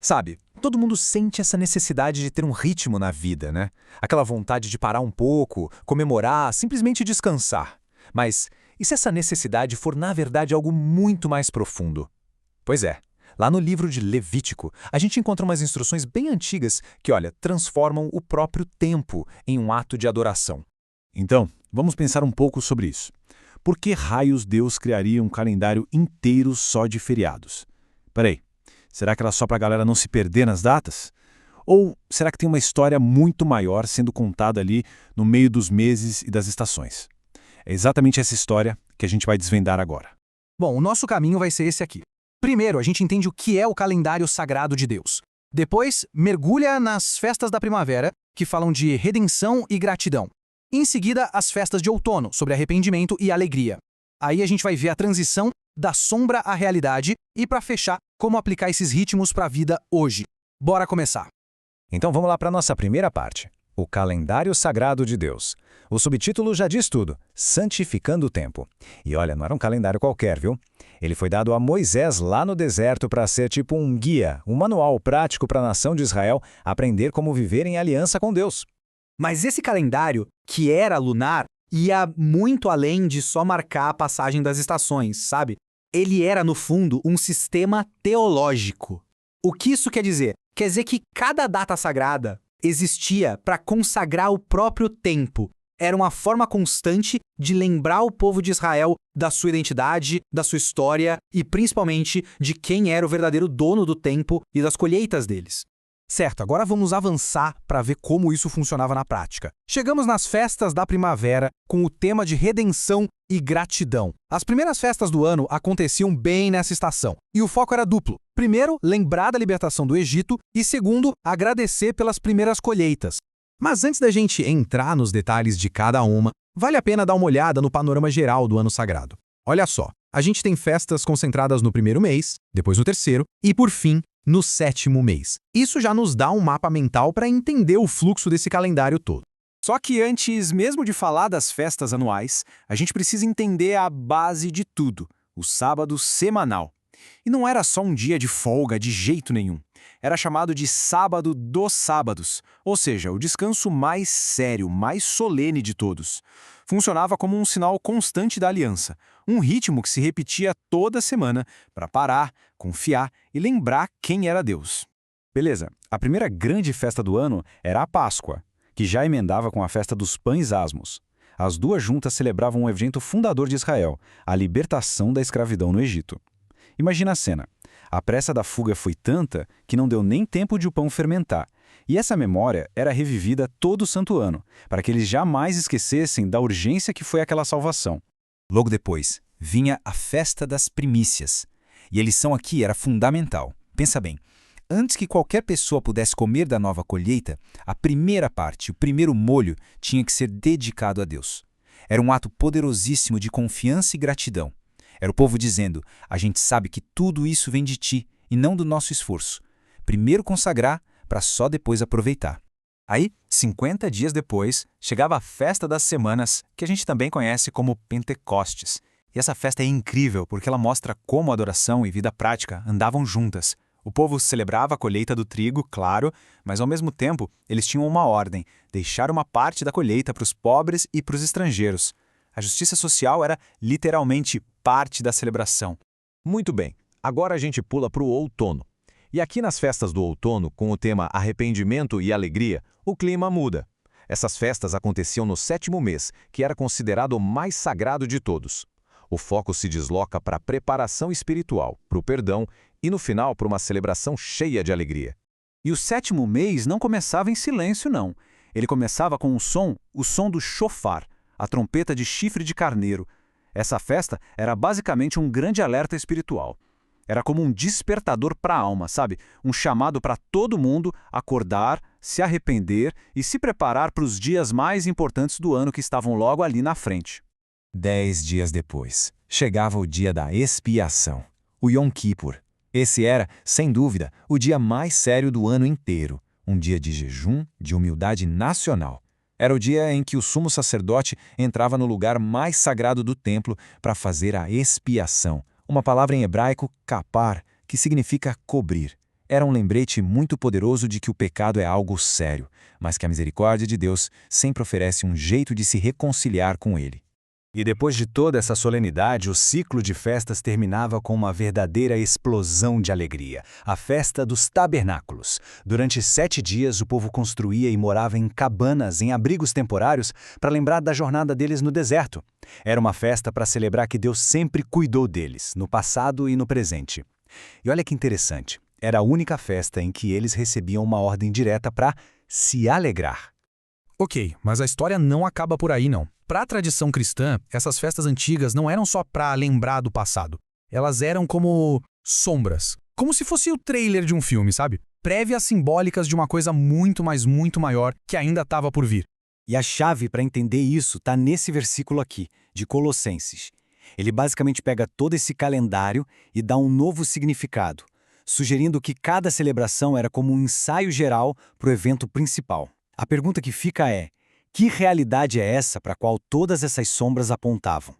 Sabe, todo mundo sente essa necessidade de ter um ritmo na vida, né? Aquela vontade de parar um pouco, comemorar, simplesmente descansar. Mas e se essa necessidade for, na verdade, algo muito mais profundo? Pois é, lá no livro de Levítico, a gente encontra umas instruções bem antigas que, olha, transformam o próprio tempo em um ato de adoração. Então, vamos pensar um pouco sobre isso. Por que raios Deus criaria um calendário inteiro só de feriados? Peraí, será que era só para a galera não se perder nas datas? Ou será que tem uma história muito maior sendo contada ali no meio dos meses e das estações? É exatamente essa história que a gente vai desvendar agora. Bom, o nosso caminho vai ser esse aqui. Primeiro, a gente entende o que é o calendário sagrado de Deus. Depois, mergulha nas festas da primavera, que falam de redenção e gratidão. Em seguida, as festas de outono, sobre arrependimento e alegria. Aí a gente vai ver a transição da sombra à realidade e, para fechar, como aplicar esses ritmos para a vida hoje. Bora começar! Então vamos lá para a nossa primeira parte, o calendário sagrado de Deus. O subtítulo já diz tudo, Santificando o Tempo. E olha, não era um calendário qualquer, viu? Ele foi dado a Moisés lá no deserto para ser tipo um guia, um manual prático para a nação de Israel aprender como viver em aliança com Deus. Mas esse calendário, que era lunar, ia muito além de só marcar a passagem das estações, sabe? Ele era, no fundo, um sistema teológico. O que isso quer dizer? Quer dizer que cada data sagrada existia para consagrar o próprio tempo. Era uma forma constante de lembrar o povo de Israel da sua identidade, da sua história e, principalmente, de quem era o verdadeiro dono do tempo e das colheitas deles. Certo, agora vamos avançar para ver como isso funcionava na prática. Chegamos nas festas da primavera com o tema de redenção e gratidão. As primeiras festas do ano aconteciam bem nessa estação, e o foco era duplo. Primeiro, lembrar da libertação do Egito e, segundo, agradecer pelas primeiras colheitas. Mas antes da gente entrar nos detalhes de cada uma, vale a pena dar uma olhada no panorama geral do ano sagrado. Olha só, a gente tem festas concentradas no primeiro mês, depois no terceiro e, por fim, no sétimo mês. Isso já nos dá um mapa mental para entender o fluxo desse calendário todo. Só que antes mesmo de falar das festas anuais, a gente precisa entender a base de tudo, o sábado semanal. E não era só um dia de folga de jeito nenhum. Era chamado de sábado dos sábados, ou seja, o descanso mais sério, mais solene de todos. Funcionava como um sinal constante da aliança, um ritmo que se repetia toda semana para parar, confiar e lembrar quem era Deus. Beleza, a primeira grande festa do ano era a Páscoa, que já emendava com a festa dos pães asmos. As duas juntas celebravam um evento fundador de Israel, a libertação da escravidão no Egito. Imagina a cena. A pressa da fuga foi tanta que não deu nem tempo de o pão fermentar. E essa memória era revivida todo santo ano, para que eles jamais esquecessem da urgência que foi aquela salvação. Logo depois, vinha a festa das primícias. E a lição aqui era fundamental. Pensa bem, antes que qualquer pessoa pudesse comer da nova colheita, a primeira parte, o primeiro molho, tinha que ser dedicado a Deus. Era um ato poderosíssimo de confiança e gratidão. Era o povo dizendo, a gente sabe que tudo isso vem de ti e não do nosso esforço. Primeiro consagrar, para só depois aproveitar. Aí, 50 dias depois, chegava a Festa das Semanas, que a gente também conhece como Pentecostes. E essa festa é incrível porque ela mostra como adoração e vida prática andavam juntas. O povo celebrava a colheita do trigo, claro, mas ao mesmo tempo eles tinham uma ordem, deixar uma parte da colheita para os pobres e para os estrangeiros. A justiça social era literalmente parte da celebração. Muito bem, agora a gente pula para o outono. E aqui nas festas do outono, com o tema arrependimento e alegria, o clima muda. Essas festas aconteciam no sétimo mês, que era considerado o mais sagrado de todos. O foco se desloca para a preparação espiritual, para o perdão e, no final, para uma celebração cheia de alegria. E o sétimo mês não começava em silêncio, não. Ele começava com o som do shofar, a trompeta de chifre de carneiro. Essa festa era basicamente um grande alerta espiritual. Era como um despertador para a alma, sabe? Um chamado para todo mundo acordar, se arrepender e se preparar para os dias mais importantes do ano que estavam logo ali na frente. 10 dias depois, chegava o dia da expiação, o Yom Kippur. Esse era, sem dúvida, o dia mais sério do ano inteiro. Um dia de jejum, de humildade nacional. Era o dia em que o sumo sacerdote entrava no lugar mais sagrado do templo para fazer a expiação. Uma palavra em hebraico, kapar, que significa cobrir. Era um lembrete muito poderoso de que o pecado é algo sério, mas que a misericórdia de Deus sempre oferece um jeito de se reconciliar com ele. E depois de toda essa solenidade, o ciclo de festas terminava com uma verdadeira explosão de alegria, a festa dos tabernáculos. Durante 7 dias, o povo construía e morava em cabanas, em abrigos temporários, para lembrar da jornada deles no deserto. Era uma festa para celebrar que Deus sempre cuidou deles, no passado e no presente. E olha que interessante, era a única festa em que eles recebiam uma ordem direta para se alegrar. Ok, mas a história não acaba por aí, não. Para a tradição cristã, essas festas antigas não eram só para lembrar do passado. Elas eram como sombras. Como se fosse o trailer de um filme, sabe? Prévias simbólicas de uma coisa muito, mas muito maior que ainda estava por vir. E a chave para entender isso está nesse versículo aqui, de Colossenses. Ele basicamente pega todo esse calendário e dá um novo significado, sugerindo que cada celebração era como um ensaio geral para o evento principal. A pergunta que fica é: que realidade é essa para a qual todas essas sombras apontavam?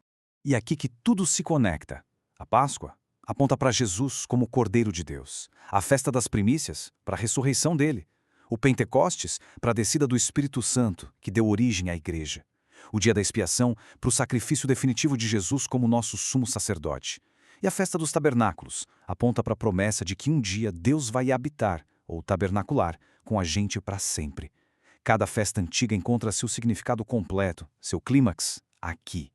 E aqui que tudo se conecta. A Páscoa aponta para Jesus como o Cordeiro de Deus. A festa das primícias, para a ressurreição dele. O Pentecostes, para a descida do Espírito Santo, que deu origem à igreja. O dia da expiação, para o sacrifício definitivo de Jesus como nosso sumo sacerdote. E a festa dos tabernáculos aponta para a promessa de que um dia Deus vai habitar, ou tabernacular, com a gente para sempre. Cada festa antiga encontra seu significado completo, seu clímax, aqui.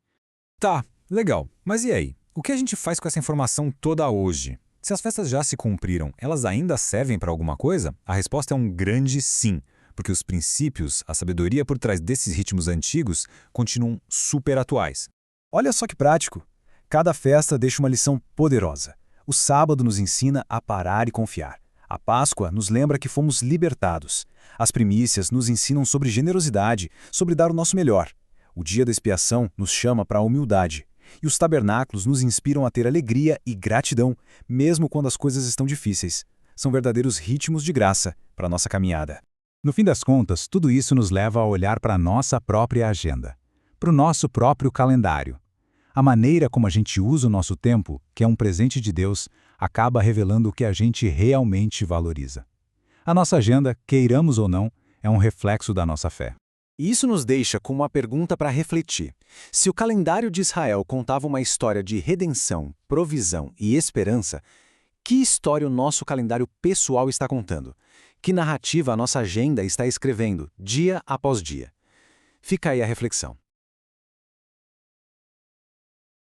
Tá, legal. Mas e aí? O que a gente faz com essa informação toda hoje? Se as festas já se cumpriram, elas ainda servem para alguma coisa? A resposta é um grande sim, porque os princípios, a sabedoria por trás desses ritmos antigos continuam super atuais. Olha só que prático. Cada festa deixa uma lição poderosa. O sábado nos ensina a parar e confiar. A Páscoa nos lembra que fomos libertados. As primícias nos ensinam sobre generosidade, sobre dar o nosso melhor. O dia da expiação nos chama para a humildade. E os tabernáculos nos inspiram a ter alegria e gratidão, mesmo quando as coisas estão difíceis. São verdadeiros ritmos de graça para a nossa caminhada. No fim das contas, tudo isso nos leva a olhar para a nossa própria agenda, para o nosso próprio calendário. A maneira como a gente usa o nosso tempo, que é um presente de Deus, acaba revelando o que a gente realmente valoriza. A nossa agenda, queiramos ou não, é um reflexo da nossa fé. E isso nos deixa com uma pergunta para refletir. Se o calendário de Israel contava uma história de redenção, provisão e esperança, que história o nosso calendário pessoal está contando? Que narrativa a nossa agenda está escrevendo, dia após dia? Fica aí a reflexão.